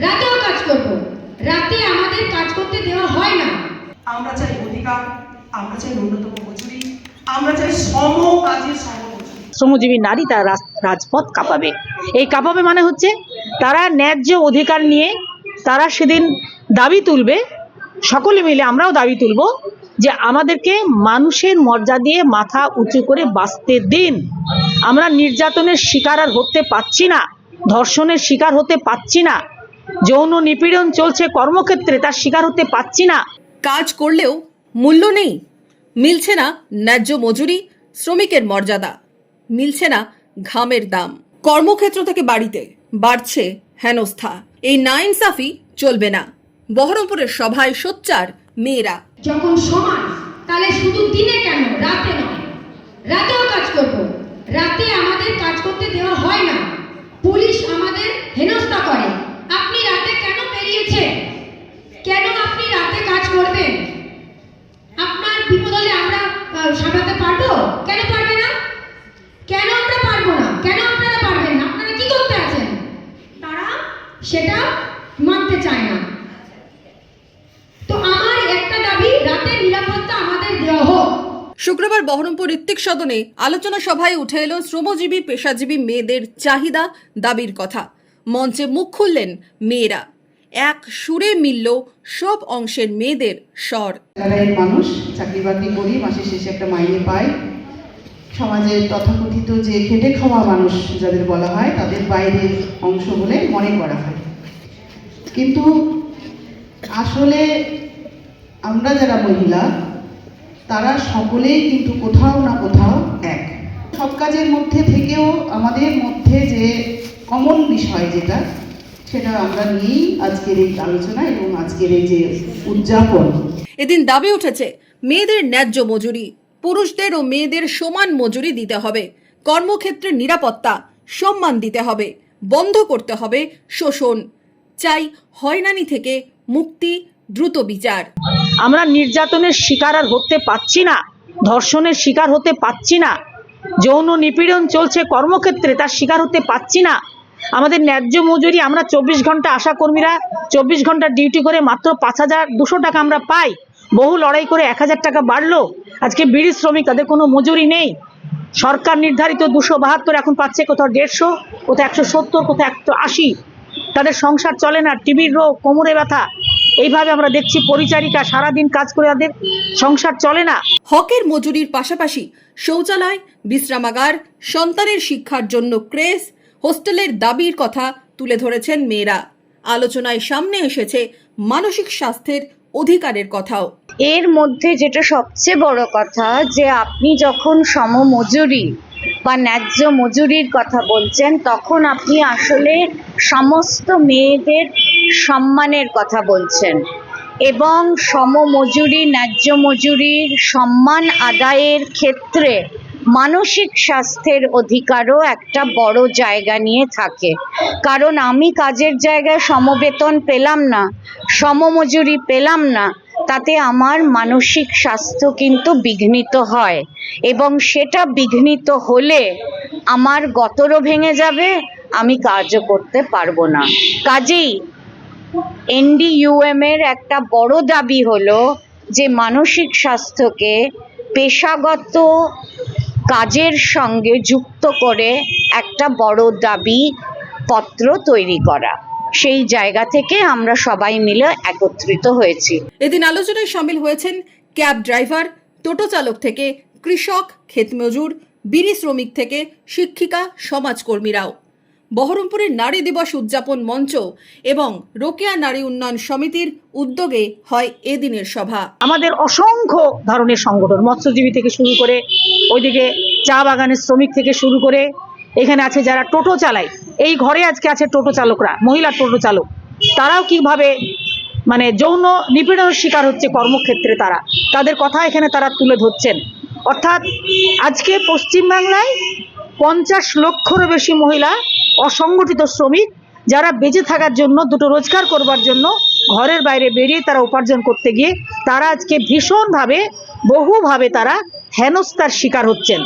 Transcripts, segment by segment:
রাতেও কাজ করব, রাতে আমাদের কাজ করতে দেওয়া হয় না। আমরা চাই অধিকার, আমরা চাই ন্যূনতম মজুরি, আমরা চাই সম কাজের সম মজুরি। শ্রমজীবী নারী তারা রাজপথ কাঁপাবে। এই কাঁপাবে মানে হচ্ছে তারা ন্যায্য অধিকার নিয়ে তারা সেদিন দাবি তুলবে, সকলে মিলে আমরাও দাবি তুলব যে আমাদেরকে মানুষের মর্যাদা দিয়ে মাথা উঁচু করে বাঁচতে দিন। আমরা নির্যাতনের শিকার আর হতে পাচ্ছি না, ধর্ষণের শিকার হতে পাচ্ছি না, যৌন নিপীড়ন চলছে কর্মক্ষেত্রে তার শিকার হতে পাচ্ছি না। কাজ করলেও মূল্য নেই, মিলছে না ন্যায্য মজুরি, শ্রমিকের মর্যাদা, মিলছে না ঘামের দাম। কর্মক্ষেত্র থেকে বাড়িতে বাড়ছে হেনস্থা। এই নাইনসাফি চলবে না। বহরমপুরের সভায় সোচ্চার মেয়েরা। যখন সমান, তাহলে শুধু দিনে কেন, রাতে নয়? রাতেও কাজ করব, রাতে আমাদের কাজ করতে দেওয়া হয় না। পুলিশ আমাদের হেনস্থা করে। আপনি রাতে কেন বেরিয়েছেন? কেন আপনি রাতে কাজ করবেন? আপনার বিপদ হলে আমরা সামলাতে পারবো? কেন পারবে না? কেন আমরা পারবো না? কেন আপনারা পারবেন না? আপনারা কি করতে আছেন? তারা সেটা মানতে চায় না। তো আমার একটা দাবি, রাতের নিরাপত্তা আমাদের দেওয়া হোক। শুক্রবার বহরমপুর ঋত্বিক সদনে আলোচনা সভায় উঠে এলো শ্রমজীবী পেশাজীবী মেয়েদের চাহিদা দাবির কথা। মঞ্চে মুখ খুললেন মেয়েরা। এক সুরে মিলল সব অংশের মেয়েদের স্বর। মানুষ চাকরি বাকরি করি, মাসের শেষে একটা মাইনে পায়। সমাজের তথাকথিত যে খেটে খাওয়া মানুষ যাদের বলা হয় তাদের বাইরের অংশ বলে মনে করা হয়, কিন্তু আসলে আমরা যারা মহিলা তারা সকলেই কিন্তু কোথাও না কোথাও এক। সব কাজের মধ্যে থেকেও আমাদের মধ্যে যে কমন বিষয় যেটা, সেটা আমরা নিয়েই আজকের এই আলোচনা এবং আজকের এই যে উদযাপন। এদিন দাবি উঠেছে মেয়েদের ন্যায্য মজুরি, পুরুষদের ও মেয়েদের সমান মজুরি দিতে হবে, কর্মক্ষেত্রে নিরাপত্তা সম্মান দিতে হবে, বন্ধ করতে হবে শোষণ, চাই হয়রানি থেকে মুক্তি, দ্রুত বিচার। আমরা নির্যাতনের শিকার আর হতে পাচ্ছি না, ধর্ষণের শিকার হতে পাচ্ছি না, যৌন নিপীড়ন চলছে কর্মক্ষেত্রে তার শিকার হতে পাচ্ছি না। আমাদের ন্যায্য মজুরি, আমরা 24 ঘন্টা আশা কর্মীরা 24 ঘন্টা ডিউটি করে মাত্র 5200 টাকা আমরা পাই। বহু লড়াই করে 1000 টাকা বাড়লো। আজকে বিড়ি শ্রমিক, তাদের কোনো মজুরি নেই। সরকার নির্ধারিত 272 এখন পাচ্ছে, কোথাও 150, কোথাও 170, কোথাও 180। তাদের সংসার চলে না, টিবির রোগ, কোমরে ব্যথা, এইভাবে আমরা দেখছি। পরিচারিকা সারাদিন কাজ করে, তাদের সংসার চলে না। হকের মজুরির পাশাপাশি শৌচালয়, বিশ্রামাগার, সন্তানের শিক্ষার জন্য ক্রেস, হোস্টেলের দাবির কথা তুলে ধরেছেন মেয়েরা। আলোচনায় সামনে এসেছে মানসিক স্বাস্থ্যের অধিকারের কথাও। এর মধ্যে যেটা সবচেয়ে বড় কথা, যে আপনি যখন সমমজুরি বা ন্যায্য মজুরির কথা বলছেন, তখন আপনি আসলে সমস্ত মেয়েদের সম্মানের কথা বলছেন, এবং সমমজুরি, ন্যায্য মজুরির সম্মান আদায়ের ক্ষেত্রে মানসিক স্বাস্থ্যের অধিকারও একটা বড় জায়গা নিয়ে থাকে। কারণ আমি কাজের জায়গায় সমবেতন পেলাম না, সমমজুরি পেলাম না, তাতে আমার মানসিক স্বাস্থ্য কিন্তু বিঘ্নিত হয়, এবং সেটা বিঘ্নিত হলে আমার গতরও ভেঙে যাবে, আমি কাজও করতে পারবো না। কাজেই NDUM এর একটা বড় দাবি হলো যে মানসিক স্বাস্থ্যকে পেশাগত কাজের সঙ্গে যুক্ত করে একটা বড় দাবি পত্র তৈরি করা। সেই জায়গা থেকে আমরা সবাই মিলে একত্রিত হয়েছি। এদিন আলোচনায় সামিল হয়েছেন ক্যাব ড্রাইভার, টোটো চালক থেকে কৃষক, ক্ষেতমজুর, বিড়ি শ্রমিক থেকে শিক্ষিকা, সমাজকর্মীরাও। বহরমপুরের নারী দিবস উদযাপন মঞ্চ এবং রোকেয়া নারী উন্নয়ন সমিতির উদ্যোগে হয় এদিনের সভা। আমাদের অসংখ্য ধরনের সংগঠন, মৎস্যজীবী থেকে শুরু করে, ওইদিকে চা বাগানের শ্রমিক থেকে শুরু করে, এখানে আছে যারা টোটো চালায়, এই ঘরে আজকে আছে টোটো চালকরা, মহিলা টোটো চালক, তারাও কিভাবে মানে যৌন নিপীড়নের শিকার হচ্ছে কর্মক্ষেত্রে, তাদের কথা এখানে তারা তুলে ধরছেন। অর্থাৎ আজকে পশ্চিমবাংলায় 50 লক্ষেরও বেশি মহিলা অসংগঠিত শ্রমিক, যারা বেঁচে থাকার জন্য, দুটো রোজগার করবার জন্য ঘরের বাইরে বেরিয়ে তারা উপার্জন করতে গিয়ে তারা আজকে ভীষণভাবে, বহুভাবে তারা হেনস্থার শিকার হচ্ছেন।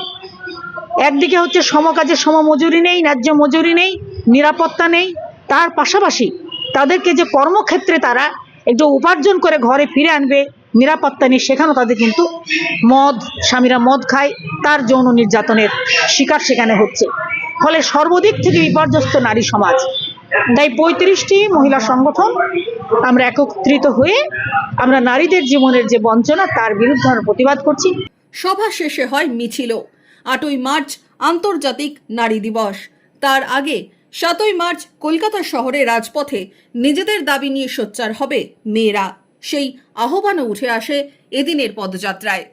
একদিকে হচ্ছে সমকাজে সমমজুরি নেই, ন্যায্য মজুরি নেই, নিরাপত্তা নেই, তার পাশাপাশি তাদেরকে যে কর্মক্ষেত্রে তারা একটু উপার্জন করে ঘরে ফিরে আনবে, নিরাপত্তা নেই, সেখানেও তাদের কিন্তু স্বামীরা মদ খায়, তার যৌন নির্যাতনের শিকার সেখানে হচ্ছে। ফলে সর্বদিক থেকে বিপর্যস্ত নারী সমাজ। তাই 35টি মহিলা সংগঠন আমরা একত্রিত হয়ে আমরা নারীদের জীবনের যে বঞ্চনা তার বিরুদ্ধে আমরা প্রতিবাদ করছি। সভা শেষে হয় মিছিলও। 8ই মার্চ আন্তর্জাতিক নারী দিবস, তার আগে 7ই মার্চ কলকাতা শহরে রাজপথে নিজেদের দাবি নিয়ে সোচ্চার হবে মেয়েরা। সেই আহ্বানও উঠে আসে এদিনের পদযাত্রায়।